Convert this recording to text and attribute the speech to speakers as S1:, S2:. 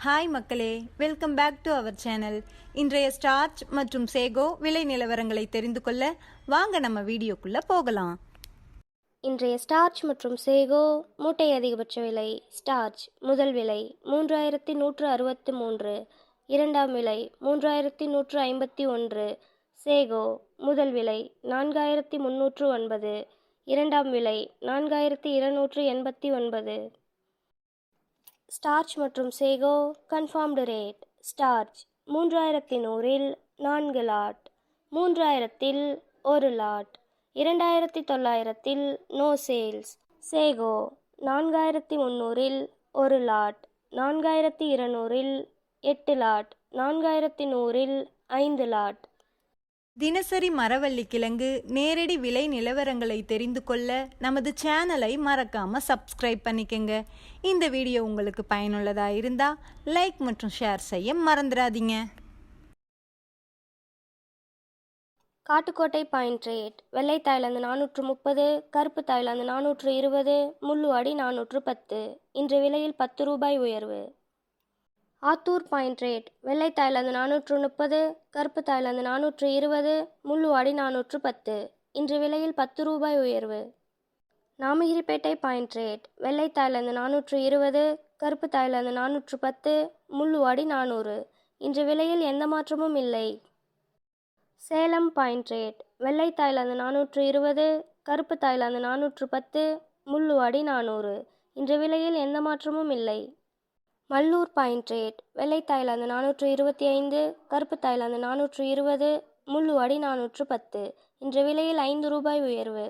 S1: Hi மக்களே, welcome back to our channel. இன்றைய starch மற்றும் சேகோ விலை நிலவரங்களை தெரிந்து கொள்ள வாங்க நம்ம வீடியோக்குள்ள போகலாம்.
S2: இன்றைய ஸ்டார்ச் மற்றும் சேகோ மூட்டை அதிகபட்ச விலை. ஸ்டார்ச் முதல் விலை 3163, இரண்டாம் விலை 3151. சேகோ முதல் விலை 4309, இரண்டாம் விலை 4289. ஸ்டார்ச் மற்றும் sago confirmed rate. Starch 3100 4 lot, 3000 1 lot, 2900 no sales. Sago 4300 1 lot, 4200 8 lot, 4100 5 lot.
S1: தினசரி மரவள்ளி கிழங்கு நேரடி விலை நிலவரங்களை தெரிந்து கொள்ள நமது சேனலை மறக்காம சப்ஸ்கிரைப் பண்ணிக்கங்க. இந்த வீடியோ உங்களுக்கு பயனுள்ளதாக இருந்தால் லைக் மற்றும் ஷேர் செய்ய மறந்துடாதீங்க.
S2: Kattukottai point rate. வெள்ளை தாய்லாந்து 430, கருப்பு தாய்லாந்து 420, முள்ளுவாடி 410. இன்று விலையில் 10 ரூபாய் உயர்வு. Attur point rate. வெள்ளை தாய்லாந்து 430, கருப்பு தாய்லாந்து 420, முள்ளுவாடி 410. இன்று விலையில் 10 ரூபாய் உயர்வு. Namagiripettai point rate. வெள்ளை தாய்லாந்து 420, கருப்பு தாய்லாந்து 410, முள்ளுவாடி 400. இன்று விலையில் எந்த மாற்றமும் இல்லை. Salem point rate. வெள்ளை தாய்லாந்து 420, கருப்பு தாய்லாந்து 410, முள்ளுவாடி 400. இன்று விலையில் எந்த மாற்றமும் இல்லை. Mallur point rate. வெள்ளை தாய்லாந்து 425, கருப்பு தாய்லாந்து 420, முள்ளுவாடி 410. இன்று விலையில் 5 ரூபாய் உயர்வு.